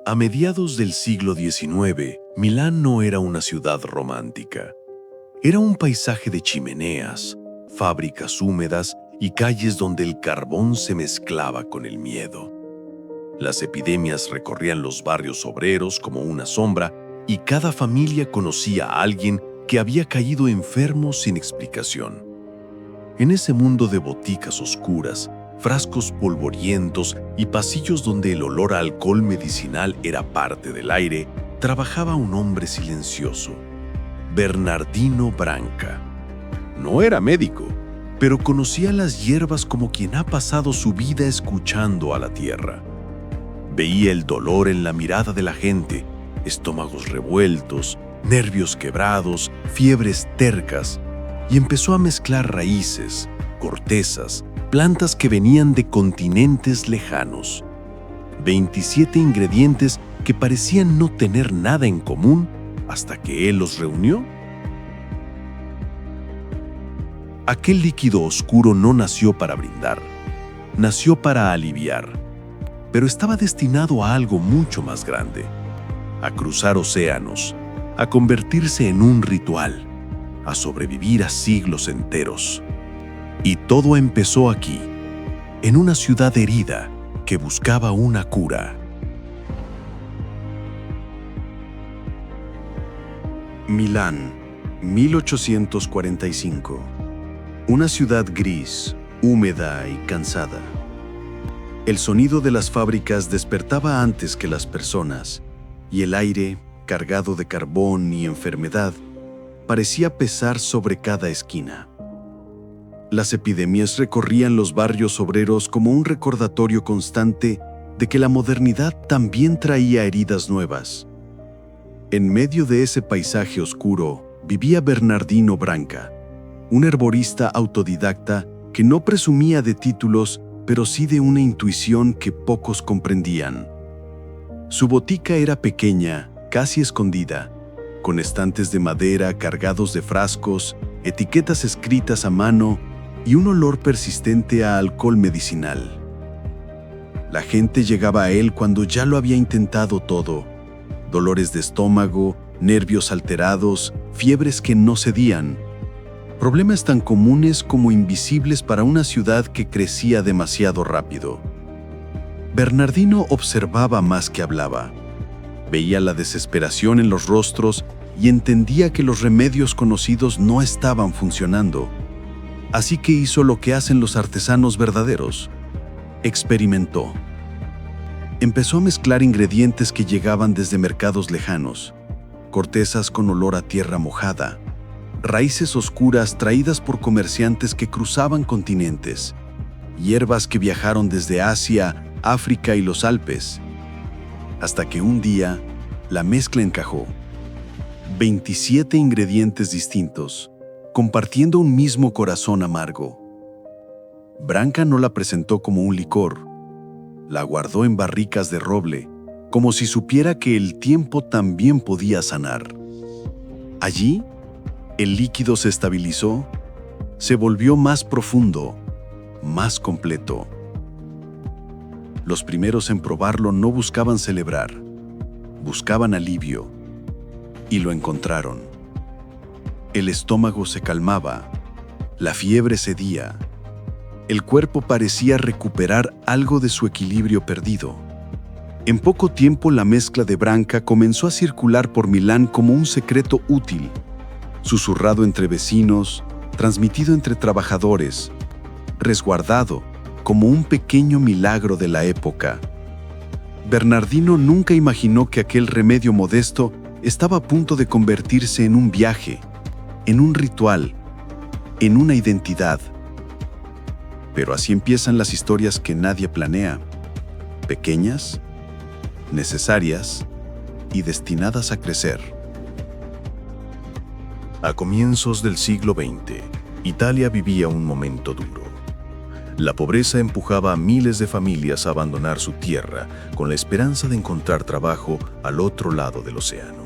A mediados del siglo XIX, Milán no era una ciudad romántica. Era un paisaje de chimeneas, fábricas húmedas y calles donde el carbón se mezclaba con el miedo. Las epidemias recorrían los barrios obreros como una sombra y cada familia conocía a alguien que había caído enfermo sin explicación. En ese mundo de boticas oscuras, frascos polvorientos y pasillos donde el olor a alcohol medicinal era parte del aire, trabajaba un hombre silencioso, Bernardino Branca. No era médico, pero conocía las hierbas como quien ha pasado su vida escuchando a la tierra. Veía el dolor en la mirada de la gente, estómagos revueltos, nervios quebrados, fiebres tercas, y empezó a mezclar raíces, cortezas, plantas que venían de continentes lejanos. 27 ingredientes que parecían no tener nada en común hasta que él los reunió. Aquel líquido oscuro no nació para brindar, nació para aliviar, pero estaba destinado a algo mucho más grande, a cruzar océanos, a convertirse en un ritual, a sobrevivir a siglos enteros. Y todo empezó aquí, en una ciudad herida que buscaba una cura. Milán, 1845. Una ciudad gris, húmeda y cansada. El sonido de las fábricas despertaba antes que las personas, y el aire, cargado de carbón y enfermedad, parecía pesar sobre cada esquina. Las epidemias recorrían los barrios obreros como un recordatorio constante de que la modernidad también traía heridas nuevas. En medio de ese paisaje oscuro vivía Bernardino Branca, un herborista autodidacta que no presumía de títulos, pero sí de una intuición que pocos comprendían. Su botica era pequeña, casi escondida, con estantes de madera cargados de frascos, etiquetas escritas a mano y un olor persistente a alcohol medicinal. La gente llegaba a él cuando ya lo había intentado todo: dolores de estómago, nervios alterados, fiebres que no cedían. Problemas tan comunes como invisibles para una ciudad que crecía demasiado rápido. Bernardino observaba más que hablaba. Veía la desesperación en los rostros y entendía que los remedios conocidos no estaban funcionando. Así que hizo lo que hacen los artesanos verdaderos: experimentó. Empezó a mezclar ingredientes que llegaban desde mercados lejanos: cortezas con olor a tierra mojada, raíces oscuras traídas por comerciantes que cruzaban continentes, hierbas que viajaron desde Asia, África y los Alpes, hasta que un día la mezcla encajó. 27 ingredientes distintos, compartiendo un mismo corazón amargo. Branca no la presentó como un licor, la guardó en barricas de roble, como si supiera que el tiempo también podía sanar. Allí, el líquido se estabilizó, se volvió más profundo, más completo. Los primeros en probarlo no buscaban celebrar, buscaban alivio, y lo encontraron. El estómago se calmaba, la fiebre cedía, el cuerpo parecía recuperar algo de su equilibrio perdido. En poco tiempo la mezcla de Branca comenzó a circular por Milán como un secreto útil, susurrado entre vecinos, transmitido entre trabajadores, resguardado como un pequeño milagro de la época. Bernardino nunca imaginó que aquel remedio modesto estaba a punto de convertirse en un viaje, en un ritual, en una identidad. Pero así empiezan las historias que nadie planea: pequeñas, necesarias y destinadas a crecer. A comienzos del siglo XX, Italia vivía un momento duro. La pobreza empujaba a miles de familias a abandonar su tierra con la esperanza de encontrar trabajo al otro lado del océano.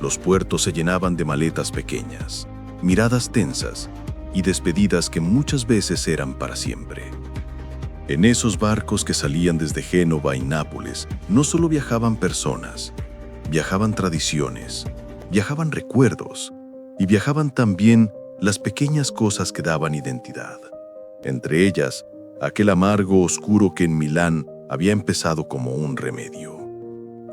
Los puertos se llenaban de maletas pequeñas, miradas tensas y despedidas que muchas veces eran para siempre. En esos barcos que salían desde Génova y Nápoles, no solo viajaban personas, viajaban tradiciones, viajaban recuerdos y viajaban también las pequeñas cosas que daban identidad. Entre ellas, aquel amargo oscuro que en Milán había empezado como un remedio.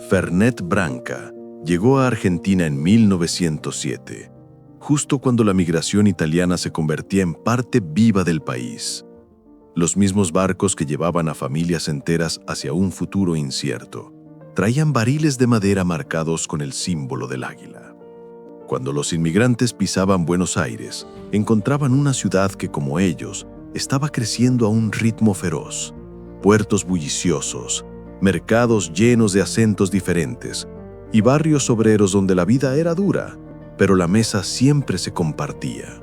Fernet Branca llegó a Argentina en 1907, justo cuando la migración italiana se convertía en parte viva del país. Los mismos barcos que llevaban a familias enteras hacia un futuro incierto traían barriles de madera marcados con el símbolo del águila. Cuando los inmigrantes pisaban Buenos Aires, encontraban una ciudad que, como ellos, estaba creciendo a un ritmo feroz. Puertos bulliciosos, mercados llenos de acentos diferentes y barrios obreros donde la vida era dura, pero la mesa siempre se compartía.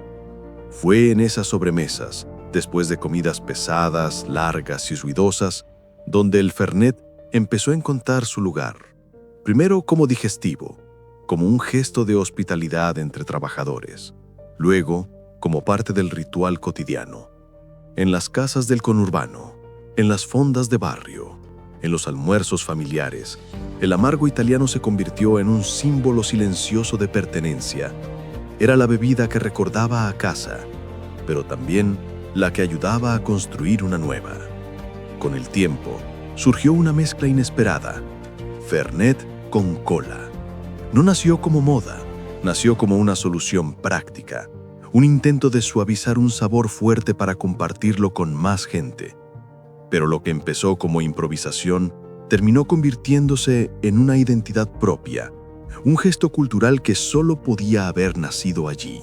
Fue en esas sobremesas, después de comidas pesadas, largas y ruidosas, donde el Fernet empezó a encontrar su lugar. Primero como digestivo, como un gesto de hospitalidad entre trabajadores. Luego, como parte del ritual cotidiano. En las casas del conurbano, en las fondas de barrio, en los almuerzos familiares, el amargo italiano se convirtió en un símbolo silencioso de pertenencia. Era la bebida que recordaba a casa, pero también la que ayudaba a construir una nueva. Con el tiempo, surgió una mezcla inesperada, Fernet con cola. No nació como moda, nació como una solución práctica, un intento de suavizar un sabor fuerte para compartirlo con más gente. Pero lo que empezó como improvisación terminó convirtiéndose en una identidad propia, un gesto cultural que solo podía haber nacido allí.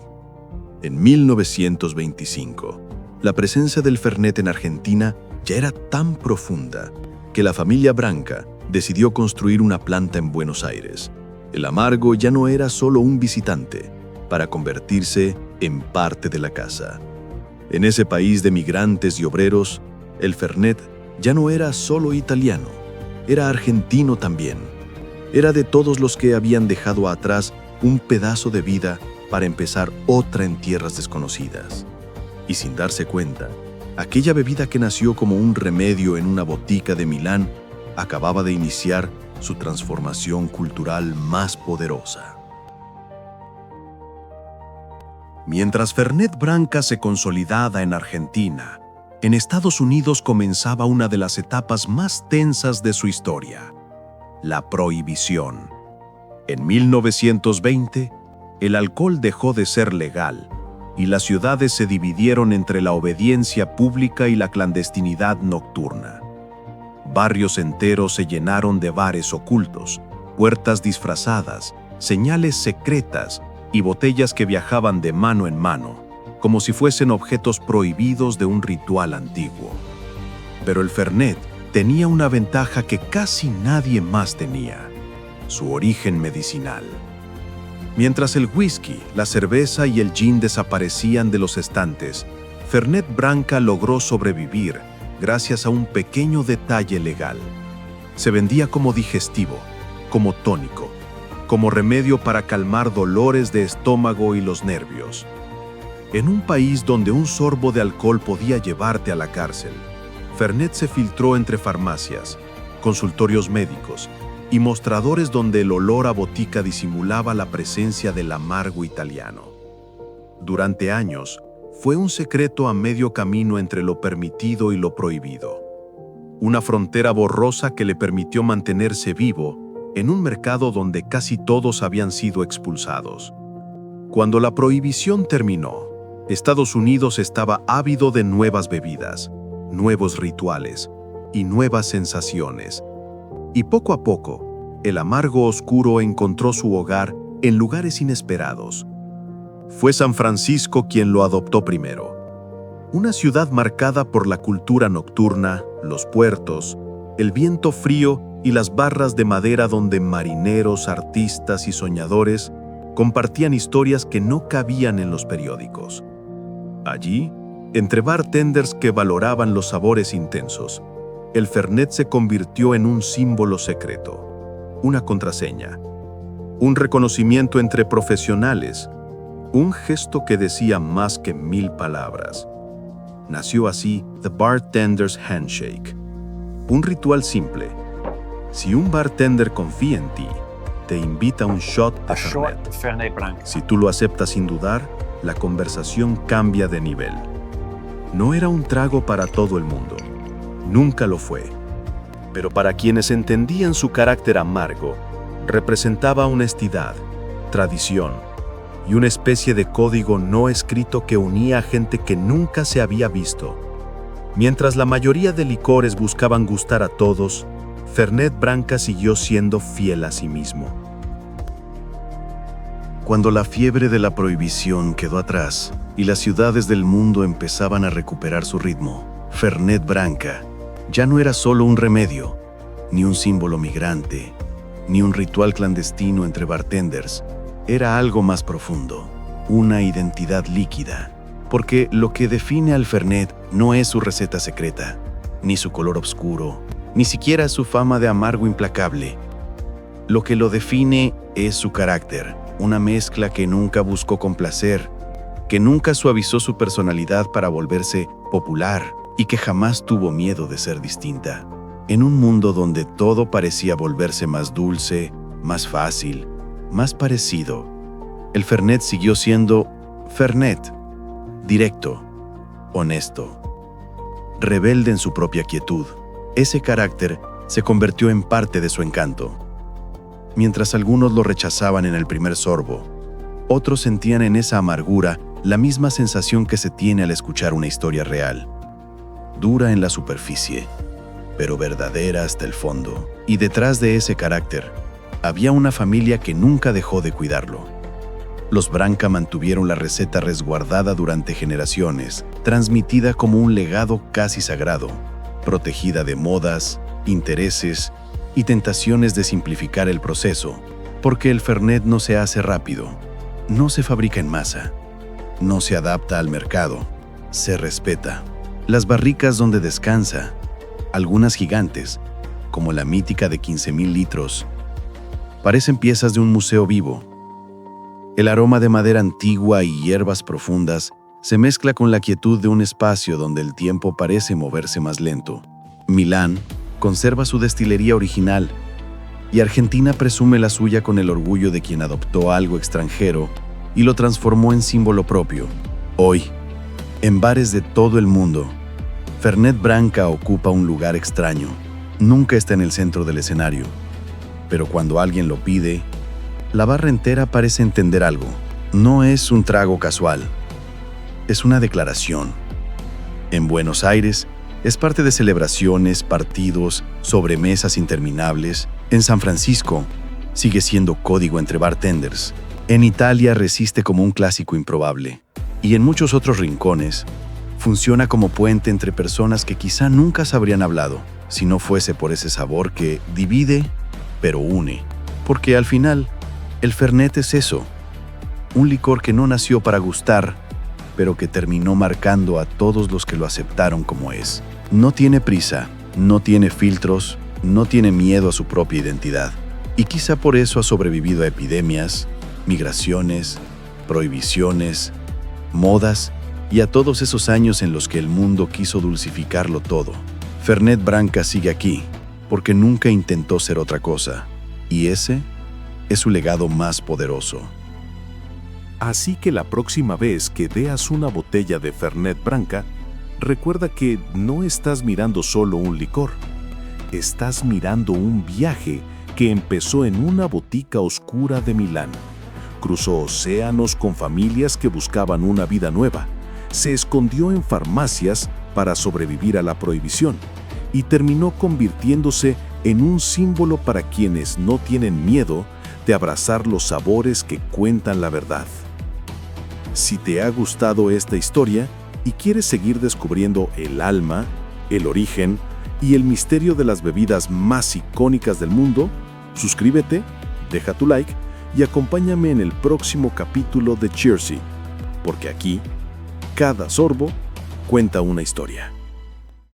En 1925, la presencia del Fernet en Argentina ya era tan profunda que la familia Branca decidió construir una planta en Buenos Aires. El amargo ya no era solo un visitante, para convertirse en parte de la casa. En ese país de migrantes y obreros, el Fernet ya no era solo italiano, era argentino también. Era de todos los que habían dejado atrás un pedazo de vida para empezar otra en tierras desconocidas. Y sin darse cuenta, aquella bebida que nació como un remedio en una botica de Milán acababa de iniciar su transformación cultural más poderosa. Mientras Fernet Branca se consolidaba en Argentina, en Estados Unidos comenzaba una de las etapas más tensas de su historia: la prohibición. En 1920, el alcohol dejó de ser legal y las ciudades se dividieron entre la obediencia pública y la clandestinidad nocturna. Barrios enteros se llenaron de bares ocultos, puertas disfrazadas, señales secretas y botellas que viajaban de mano en mano, como si fuesen objetos prohibidos de un ritual antiguo. Pero el Fernet tenía una ventaja que casi nadie más tenía: su origen medicinal. Mientras el whisky, la cerveza y el gin desaparecían de los estantes, Fernet Branca logró sobrevivir gracias a un pequeño detalle legal. Se vendía como digestivo, como tónico, como remedio para calmar dolores de estómago y los nervios. En un país donde un sorbo de alcohol podía llevarte a la cárcel, Fernet se filtró entre farmacias, consultorios médicos y mostradores donde el olor a botica disimulaba la presencia del amargo italiano. Durante años, fue un secreto a medio camino entre lo permitido y lo prohibido. Una frontera borrosa que le permitió mantenerse vivo en un mercado donde casi todos habían sido expulsados. Cuando la prohibición terminó, Estados Unidos estaba ávido de nuevas bebidas, nuevos rituales y nuevas sensaciones. Y poco a poco, el amargo oscuro encontró su hogar en lugares inesperados. Fue San Francisco quien lo adoptó primero. Una ciudad marcada por la cultura nocturna, los puertos, el viento frío y las barras de madera donde marineros, artistas y soñadores compartían historias que no cabían en los periódicos. Allí, entre bartenders que valoraban los sabores intensos, el Fernet se convirtió en un símbolo secreto, una contraseña, un reconocimiento entre profesionales, un gesto que decía más que 1000 palabras. nació así The Bartender's Handshake. Un ritual simple. Si un bartender confía en ti, te invita a un shot de Fernet. Si tú lo aceptas sin dudar, la conversación cambia de nivel. No era un trago para todo el mundo. Nunca lo fue. Pero para quienes entendían su carácter amargo, representaba honestidad, tradición y una especie de código no escrito que unía a gente que nunca se había visto. Mientras la mayoría de licores buscaban gustar a todos, Fernet Branca siguió siendo fiel a sí mismo. Cuando la fiebre de la prohibición quedó atrás y las ciudades del mundo empezaban a recuperar su ritmo, Fernet Branca ya no era solo un remedio, ni un símbolo migrante, ni un ritual clandestino entre bartenders. Era algo más profundo, una identidad líquida, porque lo que define al Fernet no es su receta secreta, ni su color oscuro, ni siquiera su fama de amargo implacable. Lo que lo define es su carácter, una mezcla que nunca buscó complacer, que nunca suavizó su personalidad para volverse popular y que jamás tuvo miedo de ser distinta. En un mundo donde todo parecía volverse más dulce, más fácil, más parecido, el Fernet siguió siendo Fernet, directo, honesto, rebelde en su propia quietud. Ese carácter se convirtió en parte de su encanto. Mientras algunos lo rechazaban en el primer sorbo, otros sentían en esa amargura la misma sensación que se tiene al escuchar una historia real. Dura en la superficie, pero verdadera hasta el fondo. Y detrás de ese carácter, había una familia que nunca dejó de cuidarlo. Los Branca mantuvieron la receta resguardada durante generaciones, transmitida como un legado casi sagrado, protegida de modas, intereses y tentaciones de simplificar el proceso, porque el Fernet no se hace rápido, no se fabrica en masa, no se adapta al mercado, se respeta. Las barricas donde descansa, algunas gigantes, como la mítica de 15,000 litros, parecen piezas de un museo vivo. El aroma de madera antigua y hierbas profundas se mezcla con la quietud de un espacio donde el tiempo parece moverse más lento. Milán conserva su destilería original y Argentina presume la suya con el orgullo de quien adoptó algo extranjero y lo transformó en símbolo propio. Hoy, en bares de todo el mundo, Fernet Branca ocupa un lugar extraño. Nunca está en el centro del escenario, pero cuando alguien lo pide, la barra entera parece entender algo. No es un trago casual, es una declaración. En Buenos Aires, es parte de celebraciones, partidos, sobremesas interminables. En San Francisco, sigue siendo código entre bartenders. En Italia resiste como un clásico improbable. Y en muchos otros rincones, funciona como puente entre personas que quizá nunca se habrían hablado, si no fuese por ese sabor que divide, pero une. Porque al final, el Fernet es eso, un licor que no nació para gustar, pero que terminó marcando a todos los que lo aceptaron como es. No tiene prisa, no tiene filtros, no tiene miedo a su propia identidad. Y quizá por eso ha sobrevivido a epidemias, migraciones, prohibiciones, modas y a todos esos años en los que el mundo quiso dulcificarlo todo. Fernet Branca sigue aquí, porque nunca intentó ser otra cosa. Y ese es su legado más poderoso. Así que la próxima vez que veas una botella de Fernet Branca, recuerda que no estás mirando solo un licor. Estás mirando un viaje que empezó en una botica oscura de Milán. Cruzó océanos con familias que buscaban una vida nueva. Se escondió en farmacias para sobrevivir a la prohibición y terminó convirtiéndose en un símbolo para quienes no tienen miedo de abrazar los sabores que cuentan la verdad. Si te ha gustado esta historia y quieres seguir descubriendo el alma, el origen y el misterio de las bebidas más icónicas del mundo, suscríbete, deja tu like y acompáñame en el próximo capítulo de Cheersy, porque aquí, cada sorbo cuenta una historia.